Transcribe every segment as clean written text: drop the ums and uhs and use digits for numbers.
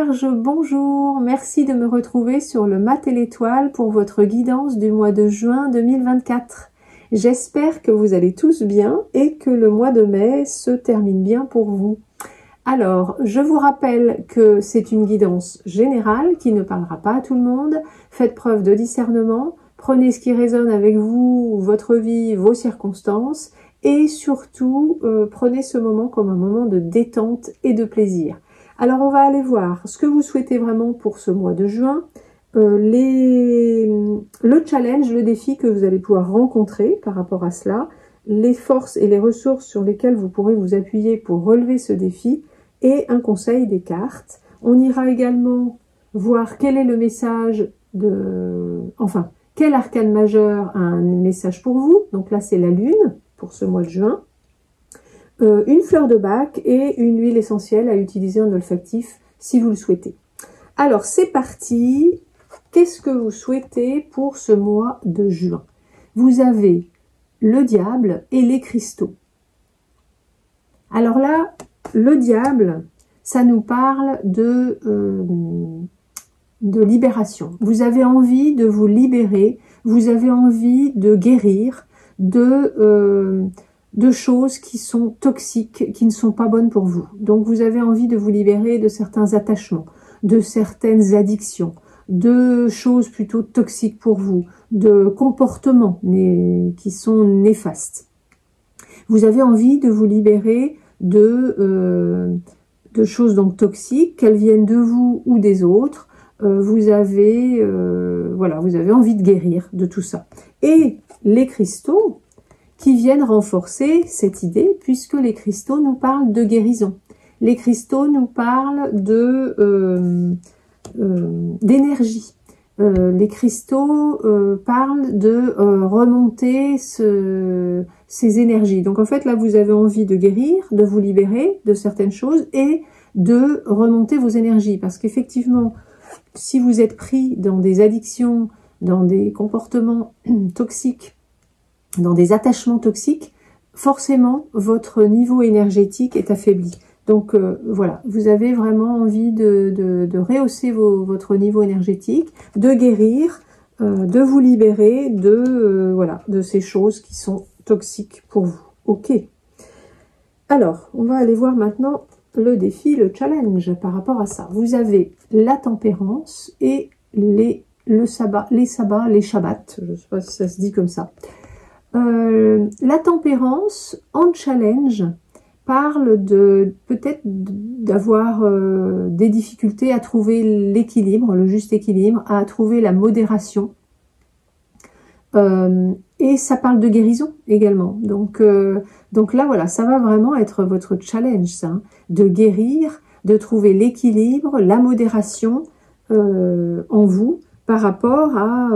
Vierge, bonjour, merci de me retrouver sur le Mat et l'Étoile pour votre guidance du mois de juin 2024. J'espère que vous allez tous bien et que le mois de mai se termine bien pour vous. Alors, je vous rappelle que c'est une guidance générale qui ne parlera pas à tout le monde. Faites preuve de discernement, prenez ce qui résonne avec vous, votre vie, vos circonstances et surtout, prenez ce moment comme un moment de détente et de plaisir. Alors on va aller voir ce que vous souhaitez vraiment pour ce mois de juin, le challenge, le défi que vous allez pouvoir rencontrer par rapport à cela, les forces et les ressources sur lesquelles vous pourrez vous appuyer pour relever ce défi et un conseil des cartes. On ira également voir quel est le message quel arcane majeur a un message pour vous. Donc là c'est la lune pour ce mois de juin. Une fleur de bac et une huile essentielle à utiliser en olfactif si vous le souhaitez. Alors c'est parti, qu'est-ce que vous souhaitez pour ce mois de juin? Vous avez le diable et les cristaux. Alors là, le diable, ça nous parle de libération. Vous avez envie de vous libérer, vous avez envie de guérir, de choses qui sont toxiques, qui ne sont pas bonnes pour vous. Donc vous avez envie de vous libérer de certains attachements, de certaines addictions, de choses plutôt toxiques pour vous, de comportements qui sont néfastes. Vous avez envie de vous libérer de choses donc toxiques, qu'elles viennent de vous ou des autres. Vous avez envie de guérir de tout ça. Et les cristaux qui viennent renforcer cette idée, puisque les cristaux nous parlent de guérison. Les cristaux nous parlent d'énergie. Les cristaux parlent de remonter ces énergies. Donc en fait là vous avez envie de guérir, de vous libérer de certaines choses et de remonter vos énergies. Parce qu'effectivement, si vous êtes pris dans des addictions, dans des comportements toxiques, dans des attachements toxiques, forcément votre niveau énergétique est affaibli. Donc voilà, vous avez vraiment envie de rehausser votre niveau énergétique, de guérir, de vous libérer de ces choses qui sont toxiques pour vous. Ok. Alors, on va aller voir maintenant le défi, le challenge par rapport à ça. Vous avez la tempérance et les shabbats, je ne sais pas si ça se dit comme ça. La tempérance en challenge parle peut-être d'avoir des difficultés à trouver l'équilibre, le juste équilibre, à trouver la modération. Et ça parle de guérison également. Donc là, voilà, ça va vraiment être votre challenge, ça, hein, de guérir, de trouver l'équilibre, la modération en vous par rapport à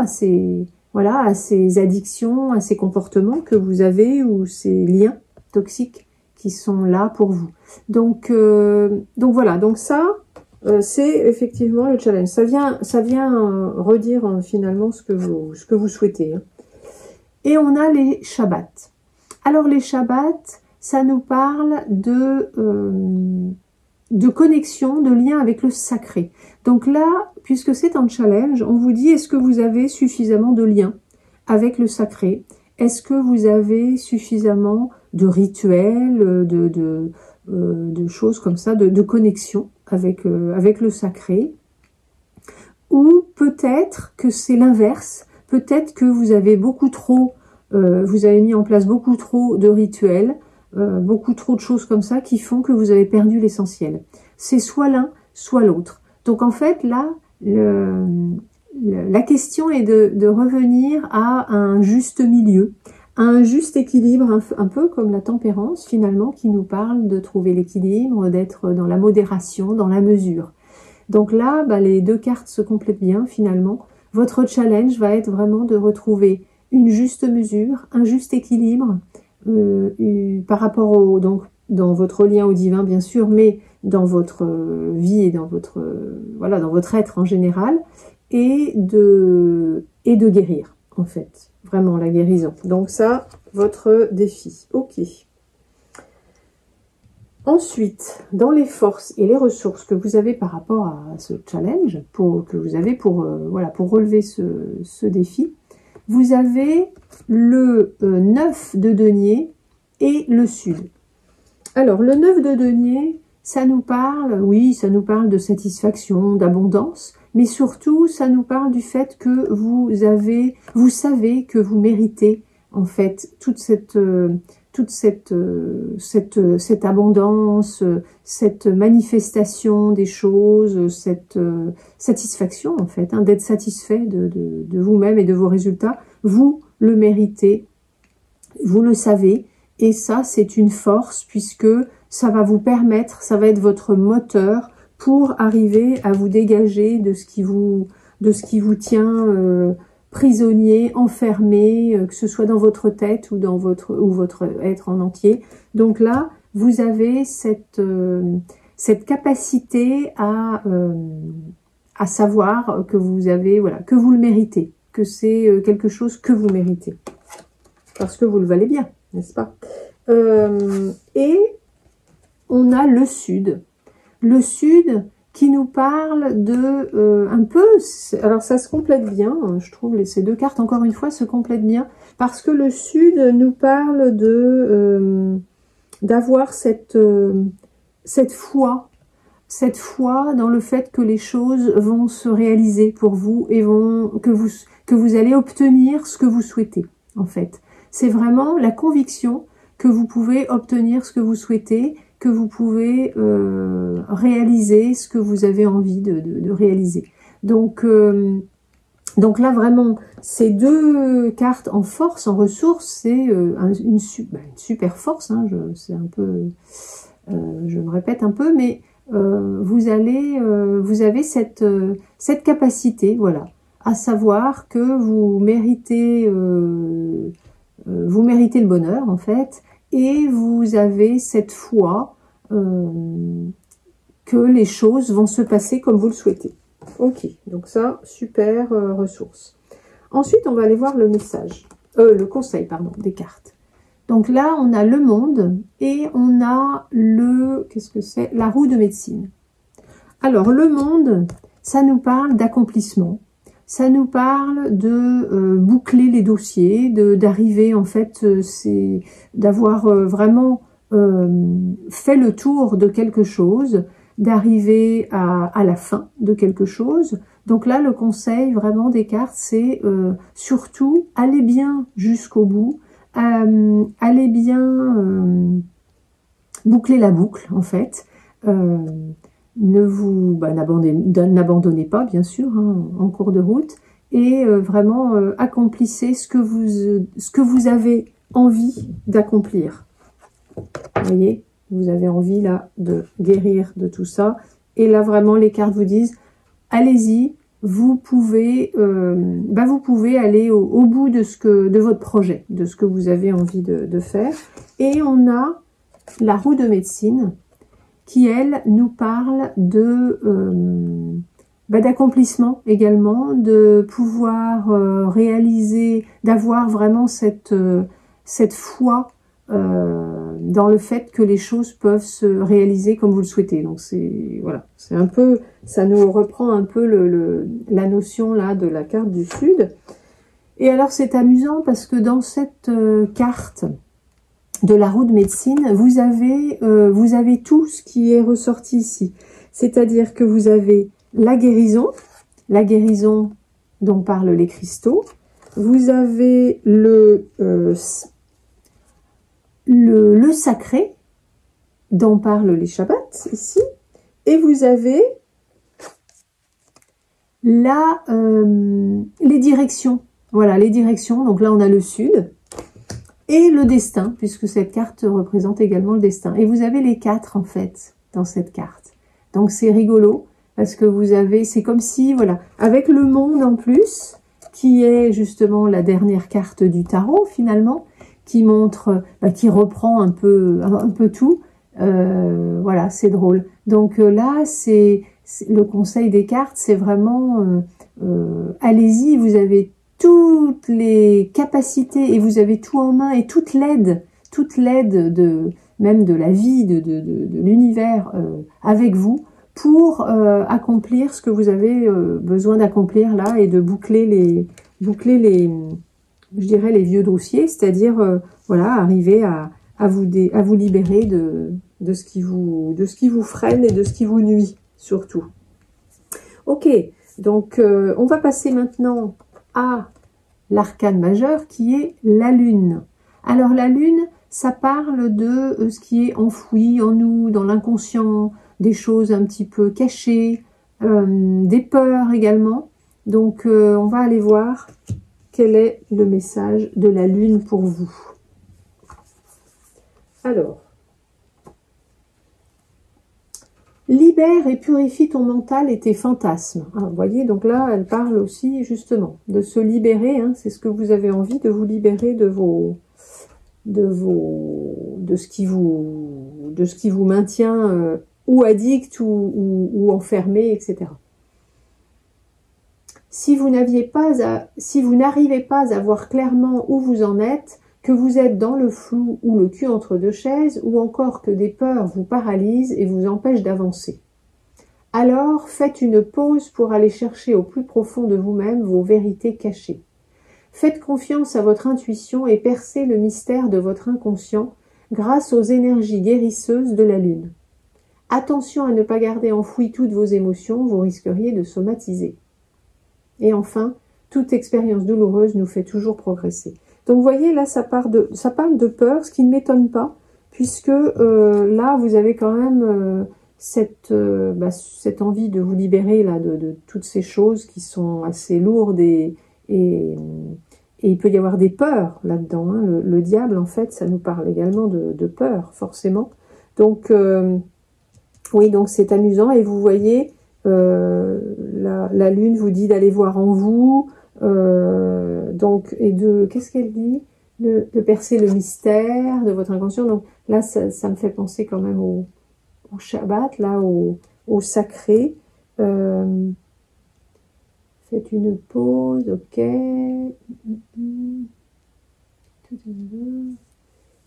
ces addictions, à ces comportements que vous avez ou ces liens toxiques qui sont là pour vous. Donc voilà, donc ça, c'est effectivement le challenge. Ça vient redire finalement ce que vous souhaitez. Hein. Et on a les shabbats. Alors les shabbats, ça nous parle de connexion, de lien avec le sacré. Donc là, puisque c'est un challenge, on vous dit, est-ce que vous avez suffisamment de liens avec le sacré? Est-ce que vous avez suffisamment de rituels, de choses comme ça, de connexion avec le sacré? Ou peut-être que c'est l'inverse, peut-être que vous avez vous avez mis en place beaucoup trop de rituels, beaucoup trop de choses comme ça qui font que vous avez perdu l'essentiel. C'est soit l'un, soit l'autre. Donc en fait là, la question est de revenir à un juste milieu, à un juste équilibre, un peu comme la tempérance finalement, qui nous parle de trouver l'équilibre, d'être dans la modération, dans la mesure. Donc là, les deux cartes se complètent bien finalement. Votre challenge va être vraiment de retrouver une juste mesure, un juste équilibre par rapport dans votre lien au divin bien sûr, mais dans votre vie et dans votre être en général, et de guérir en fait, vraiment la guérison. Donc ça, votre défi. Ok. Ensuite, dans les forces et les ressources que vous avez par rapport à ce challenge, que vous avez pour relever ce défi, vous avez le 9 de denier et le sud. Alors, le 9 de denier, ça nous parle, oui, ça nous parle de satisfaction, d'abondance, mais surtout, ça nous parle du fait que vous savez que vous méritez, en fait, toute cette abondance, cette manifestation des choses, cette satisfaction, en fait, hein, d'être satisfait de vous-même et de vos résultats. Vous le méritez, vous le savez, et ça, c'est une force, puisque ça va vous permettre, ça va être votre moteur pour arriver à vous dégager de ce qui vous tient prisonnier, enfermé, que ce soit dans votre tête ou dans votre être en entier. Donc là, vous avez cette capacité à savoir que vous avez, voilà, que vous le méritez, que c'est quelque chose que vous méritez, parce que vous le valez bien, n'est-ce pas? Et on a le sud. Le sud qui nous parle de un peu, alors ça se complète bien, je trouve ces deux cartes encore une fois se complètent bien, parce que le sud nous parle d'avoir cette foi dans le fait que les choses vont se réaliser pour vous et que vous allez obtenir ce que vous souhaitez, en fait. C'est vraiment la conviction que vous pouvez obtenir ce que vous souhaitez, que vous pouvez réaliser ce que vous avez envie de réaliser. Donc là, vraiment, ces deux cartes en force, en ressources, c'est une super force. Hein, je me répète un peu, mais vous avez cette capacité, voilà, à savoir que vous méritez le bonheur, en fait, et vous avez cette foi que les choses vont se passer comme vous le souhaitez. Ok, donc ça, super ressource. Ensuite, on va aller voir le message, le conseil, pardon, des cartes. Donc là, on a le monde et on a qu'est-ce que c'est? La roue de médecine. Alors, le monde, ça nous parle d'accomplissement. Ça nous parle de boucler les dossiers, d'arriver, en fait, d'avoir vraiment fait le tour de quelque chose, d'arriver à la fin de quelque chose. Donc là, le conseil vraiment des cartes, c'est surtout aller bien jusqu'au bout, aller bien boucler la boucle, en fait. N'abandonnez pas, bien sûr, hein, en cours de route, et vraiment accomplissez ce que vous avez envie d'accomplir. Vous voyez, vous avez envie là de guérir de tout ça, et là vraiment les cartes vous disent allez-y, vous pouvez aller au bout de votre projet, de ce que vous avez envie de faire. Et on a la roue de médecine qui, elle, nous parle d'accomplissement également, de pouvoir réaliser, d'avoir vraiment cette foi dans le fait que les choses peuvent se réaliser comme vous le souhaitez. Donc voilà, c'est un peu, ça nous reprend un peu la notion là de la carte du Sud. Et alors c'est amusant parce que dans cette carte de la roue de médecine, vous avez tout ce qui est ressorti ici. C'est-à-dire que vous avez la guérison dont parlent les cristaux. Vous avez le sacré dont parlent les Shabbats ici. Et vous avez les directions. Voilà, les directions. Donc là, on a le sud. Et le destin, puisque cette carte représente également le destin. Et vous avez les 4, en fait, dans cette carte. Donc, c'est rigolo, parce que c'est comme si, voilà, avec le monde en plus, qui est justement la dernière carte du tarot, finalement, qui montre, qui reprend un peu tout. Voilà, c'est drôle. Donc là, le conseil des cartes, c'est vraiment, allez-y, vous avez toutes les capacités et vous avez tout en main et toute l'aide même de la vie, de l'univers avec vous, pour accomplir ce que vous avez besoin d'accomplir là, et de boucler les, je dirais, les vieux dossiers, c'est-à-dire voilà, arriver à vous libérer de ce qui vous freine et de ce qui vous nuit surtout. Ok, donc on va passer maintenant à l'arcane majeur qui est la lune. Alors la lune, ça parle de ce qui est enfoui en nous, dans l'inconscient, des choses un petit peu cachées, des peurs également. Donc on va aller voir quel est le message de la lune pour vous. Alors, libère et purifie ton mental et tes fantasmes. Ah, vous voyez, donc là, elle parle aussi justement de se libérer. Hein, c'est ce que vous avez envie, de vous libérer de ce qui vous maintient ou addict ou enfermé, etc. Si vous n'arrivez pas à voir clairement où vous en êtes, que vous êtes dans le flou ou le cul entre deux chaises, ou encore que des peurs vous paralysent et vous empêchent d'avancer, alors faites une pause pour aller chercher au plus profond de vous-même vos vérités cachées. Faites confiance à votre intuition et percez le mystère de votre inconscient grâce aux énergies guérisseuses de la lune. Attention à ne pas garder enfouies toutes vos émotions, vous risqueriez de somatiser. Et enfin, toute expérience douloureuse nous fait toujours progresser. Donc vous voyez, là, ça parle de peur, ce qui ne m'étonne pas, puisque là, vous avez quand même cette envie de vous libérer là, de toutes ces choses qui sont assez lourdes et il peut y avoir des peurs là-dedans. Hein. Le diable, en fait, ça nous parle également de peur, forcément. Donc, oui, donc c'est amusant. Et vous voyez, la lune vous dit d'aller voir en vous, donc, et qu'est-ce qu'elle dit, de percer le mystère de votre inconscient. Donc là, ça me fait penser quand même au Shabbat, là, au sacré. Faites une pause, ok.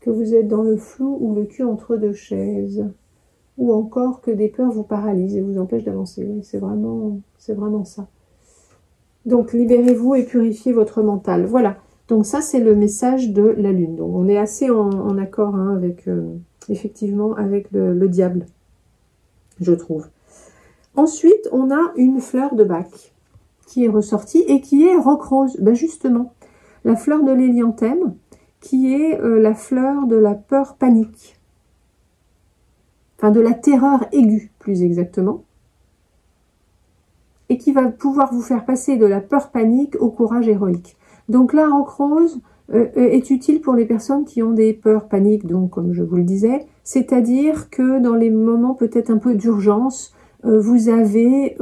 Que vous êtes dans le flou ou le cul entre deux chaises. Ou encore que des peurs vous paralysent et vous empêchent d'avancer. Oui, c'est vraiment ça. Donc, libérez-vous et purifiez votre mental. Voilà. Donc, ça, c'est le message de la lune. Donc, on est assez en accord hein, avec, effectivement, avec le diable, je trouve. Ensuite, on a une fleur de Bach qui est ressortie et qui est roc rose. Ben justement, la fleur de l'hélianthème, qui est la fleur de la peur panique. Enfin, de la terreur aiguë, plus exactement. Et qui va pouvoir vous faire passer de la peur panique au courage héroïque. Donc la roc rose est utile pour les personnes qui ont des peurs paniques, donc comme je vous le disais, c'est-à-dire que dans les moments peut-être un peu d'urgence, vous avez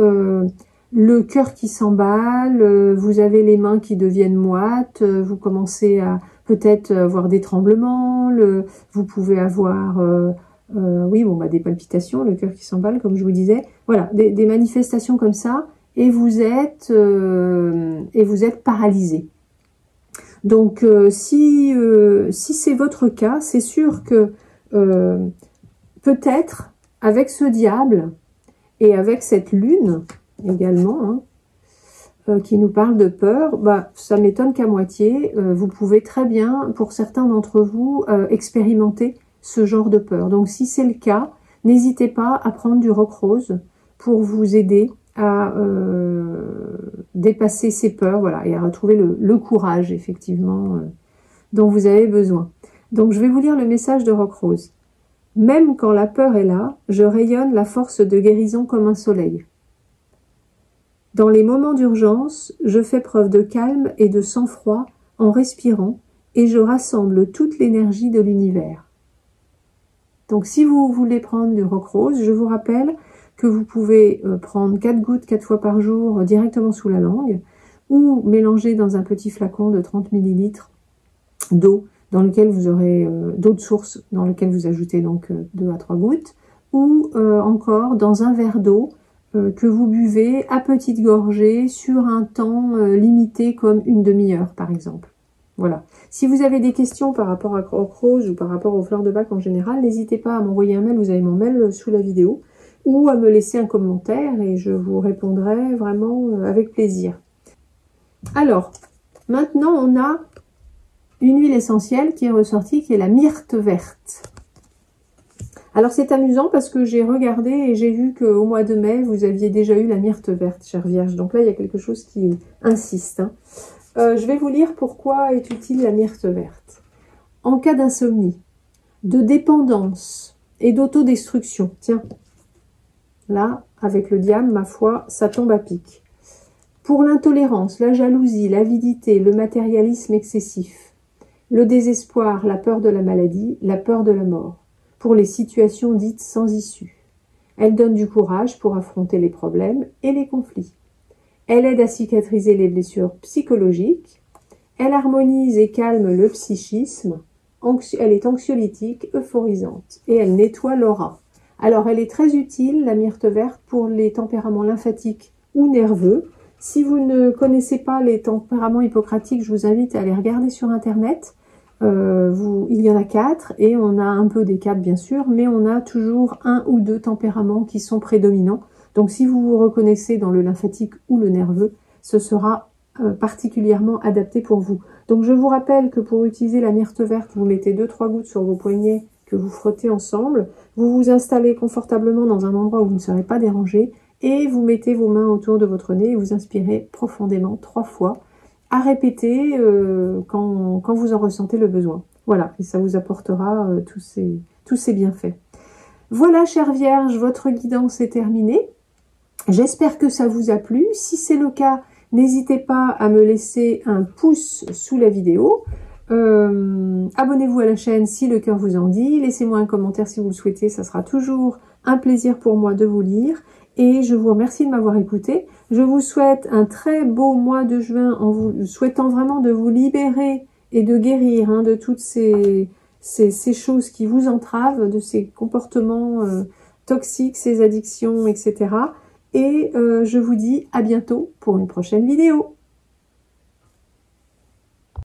le cœur qui s'emballe, vous avez les mains qui deviennent moites, vous commencez à peut-être avoir des tremblements, vous pouvez avoir oui, bon, des palpitations, le cœur qui s'emballe, comme je vous disais. Voilà, des manifestations comme ça. Et vous êtes paralysé. Donc, si c'est votre cas, c'est sûr que peut-être avec ce diable et avec cette lune également, hein, qui nous parle de peur, ça m'étonne qu'à moitié, vous pouvez très bien, pour certains d'entre vous, expérimenter ce genre de peur. Donc, si c'est le cas, n'hésitez pas à prendre du roc rose pour vous aider à dépasser ces peurs, voilà, et à retrouver le courage, effectivement, dont vous avez besoin. Donc, je vais vous lire le message de roc rose. Même quand la peur est là, je rayonne la force de guérison comme un soleil. Dans les moments d'urgence, je fais preuve de calme et de sang-froid en respirant et je rassemble toute l'énergie de l'univers. Donc, si vous voulez prendre du roc rose, je vous rappelle que vous pouvez prendre 4 gouttes 4 fois par jour directement sous la langue ou mélanger dans un petit flacon de 30 ml d'eau dans lequel vous aurez d'eau de source dans lequel vous ajoutez donc 2 à 3 gouttes ou encore dans un verre d'eau que vous buvez à petite gorgée sur un temps limité comme une demi-heure par exemple. Voilà. Si vous avez des questions par rapport à Rose ou par rapport aux fleurs de bac en général, n'hésitez pas à m'envoyer un mail, vous avez mon mail sous la vidéo, ou à me laisser un commentaire et je vous répondrai vraiment avec plaisir. Alors, maintenant on a une huile essentielle qui est ressortie, qui est la myrte verte. Alors c'est amusant parce que j'ai regardé et j'ai vu qu'au mois de mai, vous aviez déjà eu la myrte verte, chère Vierge. Donc là, il y a quelque chose qui insiste. Hein. Je vais vous lire pourquoi est utile la myrte verte. En cas d'insomnie, de dépendance et d'autodestruction, tiens, là, avec le diable, ma foi, ça tombe à pic. Pour l'intolérance, la jalousie, l'avidité, le matérialisme excessif, le désespoir, la peur de la maladie, la peur de la mort, pour les situations dites sans issue. Elle donne du courage pour affronter les problèmes et les conflits. Elle aide à cicatriser les blessures psychologiques. Elle harmonise et calme le psychisme. Elle est anxiolytique, euphorisante et elle nettoie l'aura. Alors, elle est très utile, la myrte verte, pour les tempéraments lymphatiques ou nerveux. Si vous ne connaissez pas les tempéraments hippocratiques, je vous invite à aller regarder sur Internet. Il y en a 4 et on a un peu des 4 bien sûr, mais on a toujours 1 ou 2 tempéraments qui sont prédominants. Donc si vous vous reconnaissez dans le lymphatique ou le nerveux, ce sera particulièrement adapté pour vous. Donc je vous rappelle que pour utiliser la myrte verte, vous mettez 2-3 gouttes sur vos poignets que vous frottez ensemble. Vous vous installez confortablement dans un endroit où vous ne serez pas dérangé et vous mettez vos mains autour de votre nez et vous inspirez profondément 3 fois. À répéter quand vous en ressentez le besoin. Voilà, et ça vous apportera tous ces bienfaits. Voilà, chère Vierge, votre guidance est terminée. J'espère que ça vous a plu. Si c'est le cas, n'hésitez pas à me laisser un pouce sous la vidéo. Abonnez-vous à la chaîne si le cœur vous en dit. Laissez-moi un commentaire si vous le souhaitez. Ça sera toujours un plaisir pour moi de vous lire. Et je vous remercie de m'avoir écouté. Je vous souhaite un très beau mois de juin en vous souhaitant vraiment de vous libérer et de guérir de toutes ces choses qui vous entravent, de ces comportements toxiques, ces addictions, etc. Et je vous dis à bientôt pour une prochaine vidéo.